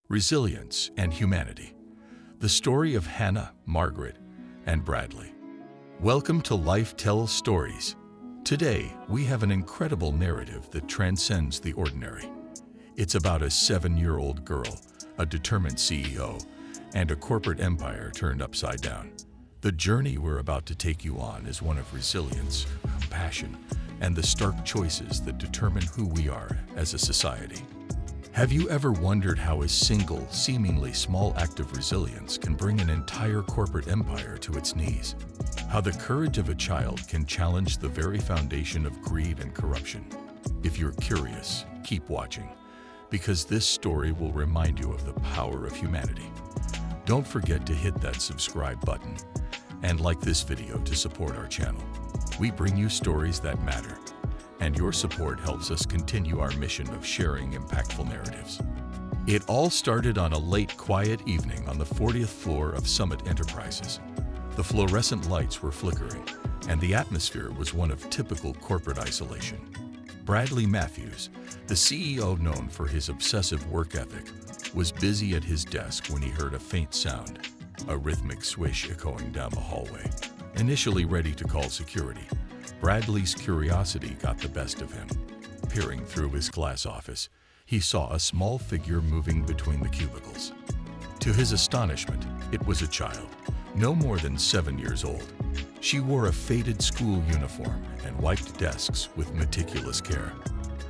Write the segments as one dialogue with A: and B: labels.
A: Resilience and Humanity. The story of Hannah, Margaret, and Bradley. Welcome to Life Tells Stories. Today, we have an incredible narrative that transcends the ordinary. It's about a 7-year-old girl, a determined CEO, and a corporate empire turned upside down. The journey we're about to take you on is one of resilience, compassion, and the stark choices that determine who we are as a society. Have you ever wondered how a single, seemingly small act of resilience can bring an entire corporate empire to its knees? How the courage of a child can challenge the very foundation of greed and corruption? If you're curious, keep watching, because this story will remind you of the power of humanity. Don't forget to hit that subscribe button and like this video to support our channel. We bring you stories that matter, and your support helps us continue our mission of sharing impactful narratives. It all started on a late, quiet evening on the 40th floor of Summit Enterprises. The fluorescent lights were flickering, and the atmosphere was one of typical corporate isolation. Bradley Matthews, the CEO known for his obsessive work ethic, was busy at his desk when he heard a faint sound, a rhythmic swish echoing down the hallway. Initially ready to call security, Bradley's curiosity got the best of him. Peering through his glass office, he saw a small figure moving between the cubicles. To his astonishment, it was a child, no more than 7 years old. She wore a faded school uniform and wiped desks with meticulous care.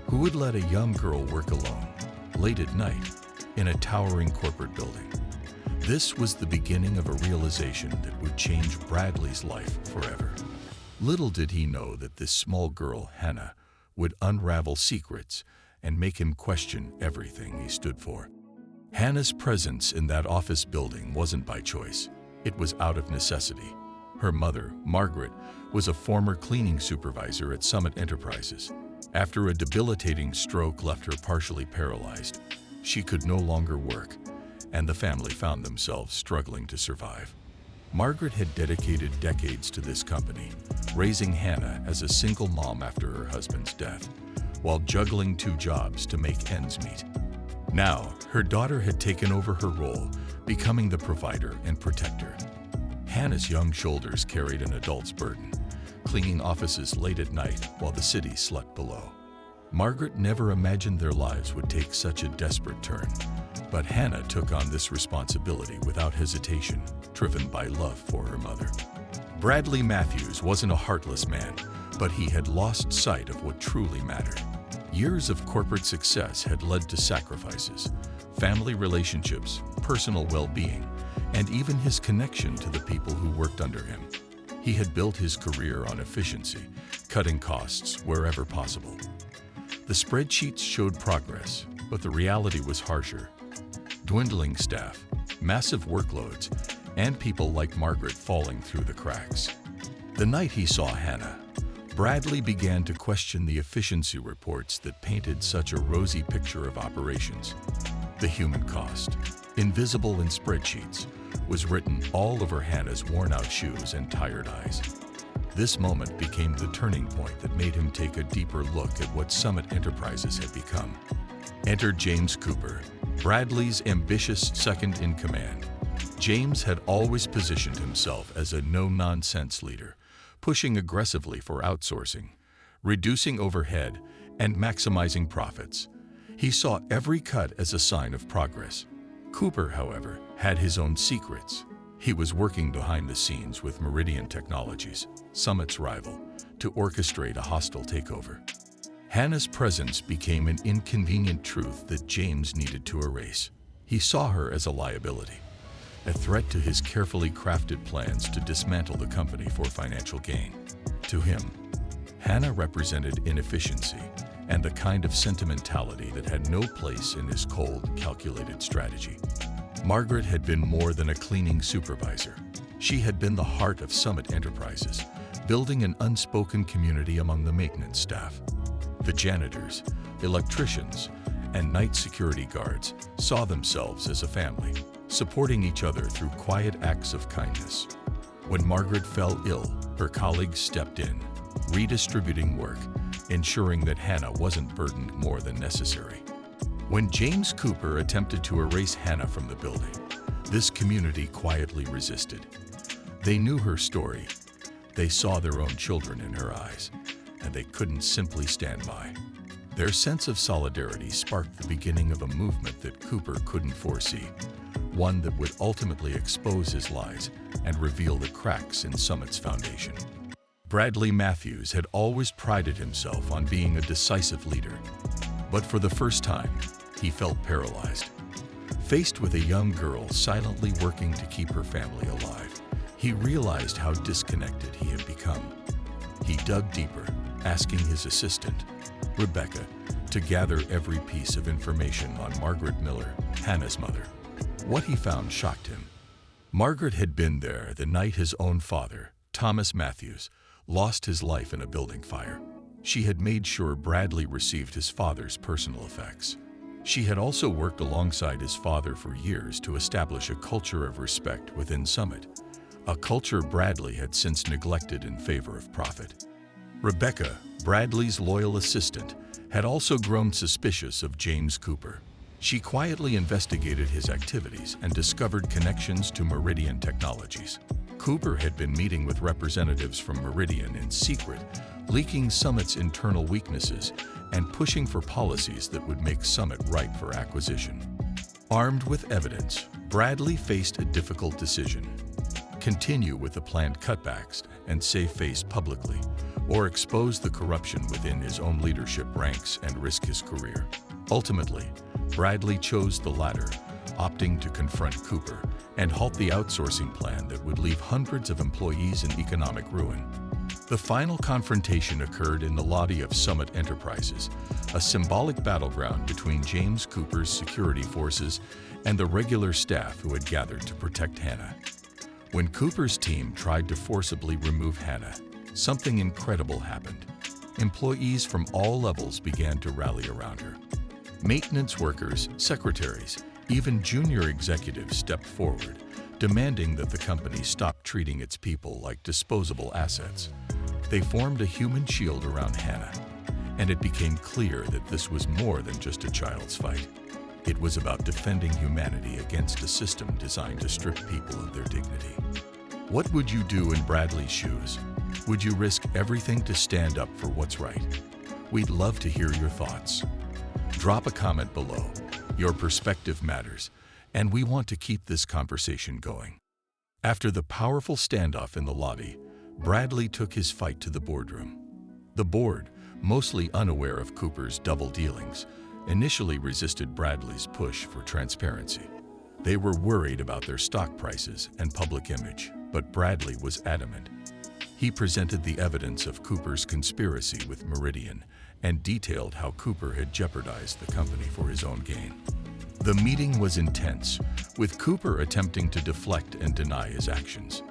A: Who would let a young girl work alone, late at night, in a towering corporate building? This was the beginning of a realization that would change Bradley's life forever. Little did he know that this small girl, Hannah, would unravel secrets and make him question everything he stood for. Hannah's presence in that office building wasn't by choice. It was out of necessity. Her mother, Margaret, was a former cleaning supervisor at Summit Enterprises. After a debilitating stroke left her partially paralyzed, she could no longer work, and the family found themselves struggling to survive. Margaret had dedicated decades to this company, raising Hannah as a single mom after her husband's death, while juggling 2 jobs to make ends meet. Now, her daughter had taken over her role, becoming the provider and protector. Hannah's young shoulders carried an adult's burden, cleaning offices late at night while the city slept below. Margaret never imagined their lives would take such a desperate turn, but Hannah took on this responsibility without hesitation, driven by love for her mother. Bradley Matthews wasn't a heartless man, but he had lost sight of what truly mattered. Years of corporate success had led to sacrifices, family relationships, personal well-being, and even his connection to the people who worked under him. He had built his career on efficiency, cutting costs wherever possible. The spreadsheets showed progress, but the reality was harsher. Dwindling staff, massive workloads, and people like Margaret falling through the cracks. The night he saw Hannah, Bradley began to question the efficiency reports that painted such a rosy picture of operations. The human cost, invisible in spreadsheets, was written all over Hannah's worn-out shoes and tired eyes. This moment became the turning point that made him take a deeper look at what Summit Enterprises had become. Enter James Cooper, Bradley's ambitious second-in-command. James had always positioned himself as a no-nonsense leader, pushing aggressively for outsourcing, reducing overhead, and maximizing profits. He saw every cut as a sign of progress. Cooper, however, had his own secrets. He was working behind the scenes with Meridian Technologies, Summit's rival, to orchestrate a hostile takeover. Hannah's presence became an inconvenient truth that James needed to erase. He saw her as a liability, a threat to his carefully crafted plans to dismantle the company for financial gain. To him, Hannah represented inefficiency and the kind of sentimentality that had no place in his cold, calculated strategy. Margaret had been more than a cleaning supervisor. She had been the heart of Summit Enterprises, building an unspoken community among the maintenance staff. The janitors, electricians, and night security guards saw themselves as a family, supporting each other through quiet acts of kindness. When Margaret fell ill, her colleagues stepped in, redistributing work, ensuring that Hannah wasn't burdened more than necessary. When James Cooper attempted to erase Hannah from the building, this community quietly resisted. They knew her story. They saw their own children in her eyes, and they couldn't simply stand by. Their sense of solidarity sparked the beginning of a movement that Cooper couldn't foresee, one that would ultimately expose his lies and reveal the cracks in Summit's foundation. Bradley Matthews had always prided himself on being a decisive leader, but for the first time, he felt paralyzed. Faced with a young girl silently working to keep her family alive, he realized how disconnected he had become. He dug deeper, asking his assistant, Rebecca, to gather every piece of information on Margaret Miller, Hannah's mother. What he found shocked him. Margaret had been there the night his own father, Thomas Matthews, lost his life in a building fire. She had made sure Bradley received his father's personal effects. She had also worked alongside his father for years to establish a culture of respect within Summit, a culture Bradley had since neglected in favor of profit. Rebecca, Bradley's loyal assistant, had also grown suspicious of James Cooper. She quietly investigated his activities and discovered connections to Meridian Technologies. Cooper had been meeting with representatives from Meridian in secret, leaking Summit's internal weaknesses and pushing for policies that would make Summit ripe for acquisition. Armed with evidence, Bradley faced a difficult decision: continue with the planned cutbacks and save face publicly, or expose the corruption within his own leadership ranks and risk his career. Ultimately, Bradley chose the latter, opting to confront Cooper and halt the outsourcing plan that would leave hundreds of employees in economic ruin. The final confrontation occurred in the lobby of Summit Enterprises, a symbolic battleground between James Cooper's security forces and the regular staff who had gathered to protect Hannah. When Cooper's team tried to forcibly remove Hannah, something incredible happened. Employees from all levels began to rally around her. Maintenance workers, secretaries, even junior executives stepped forward, demanding that the company stop treating its people like disposable assets. They formed a human shield around Hannah, and it became clear that this was more than just a child's fight. It was about defending humanity against a system designed to strip people of their dignity. What would you do in Bradley's shoes? Would you risk everything to stand up for what's right? We'd love to hear your thoughts. Drop a comment below. Your perspective matters, and we want to keep this conversation going. After the powerful standoff in the lobby, Bradley took his fight to the boardroom. The board, mostly unaware of Cooper's double dealings, initially resisted Bradley's push for transparency. They were worried about their stock prices and public image, but Bradley was adamant. He presented the evidence of Cooper's conspiracy with Meridian and detailed how Cooper had jeopardized the company for his own gain. The meeting was intense, with Cooper attempting to deflect and deny his actions.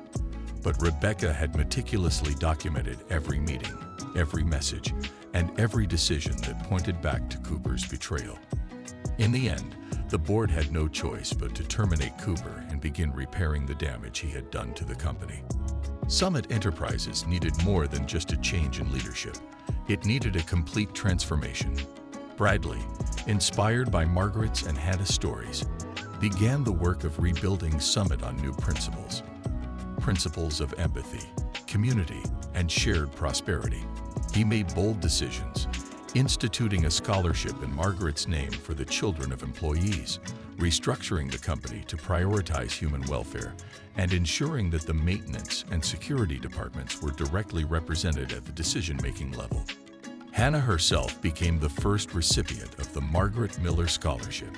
A: But Rebecca had meticulously documented every meeting, every message, and every decision that pointed back to Cooper's betrayal. In the end, the board had no choice but to terminate Cooper and begin repairing the damage he had done to the company. Summit Enterprises needed more than just a change in leadership. It needed a complete transformation. Bradley, inspired by Margaret's and Hannah's stories, began the work of rebuilding Summit on new principles. Principles of empathy, community, and shared prosperity. He made bold decisions, instituting a scholarship in Margaret's name for the children of employees, restructuring the company to prioritize human welfare, and ensuring that the maintenance and security departments were directly represented at the decision-making level. Hannah herself became the first recipient of the Margaret Miller Scholarship.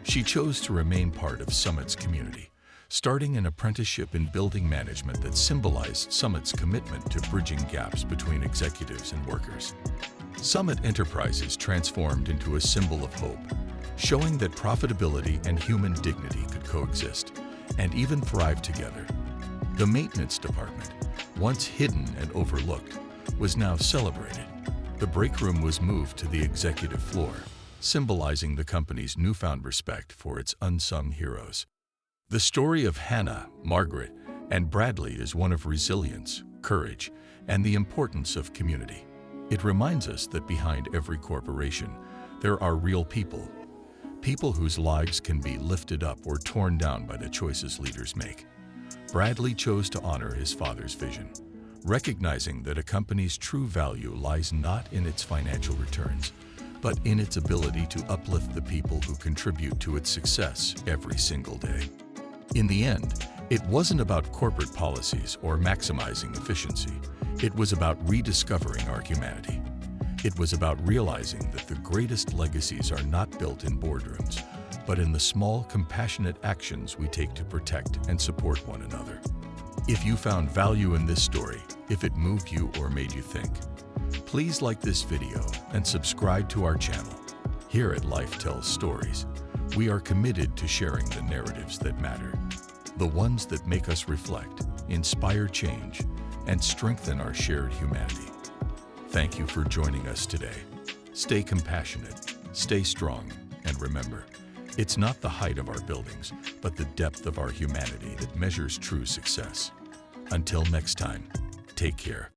A: She chose to remain part of Summit's community, starting an apprenticeship in building management that symbolized Summit's commitment to bridging gaps between executives and workers. Summit Enterprises transformed into a symbol of hope, showing that profitability and human dignity could coexist and even thrive together. The maintenance department, once hidden and overlooked, was now celebrated. The break room was moved to the executive floor, symbolizing the company's newfound respect for its unsung heroes. The story of Hannah, Margaret, and Bradley is one of resilience, courage, and the importance of community. It reminds us that behind every corporation, there are real people. people whose lives can be lifted up or torn down by the choices leaders make. Bradley chose to honor his father's vision, recognizing that a company's true value lies not in its financial returns, but in its ability to uplift the people who contribute to its success every single day. In the end, it wasn't about corporate policies or maximizing efficiency. It was about rediscovering our humanity. It was about realizing that the greatest legacies are not built in boardrooms, but in the small, compassionate actions we take to protect and support one another. If you found value in this story, if it moved you or made you think, please like this video and subscribe to our channel. Here at Life Tells Stories, we are committed to sharing the narratives that matter, the ones that make us reflect, inspire change, and strengthen our shared humanity. Thank you for joining us today. Stay compassionate, stay strong, and remember, it's not the height of our buildings, but the depth of our humanity that measures true success. Until next time, take care.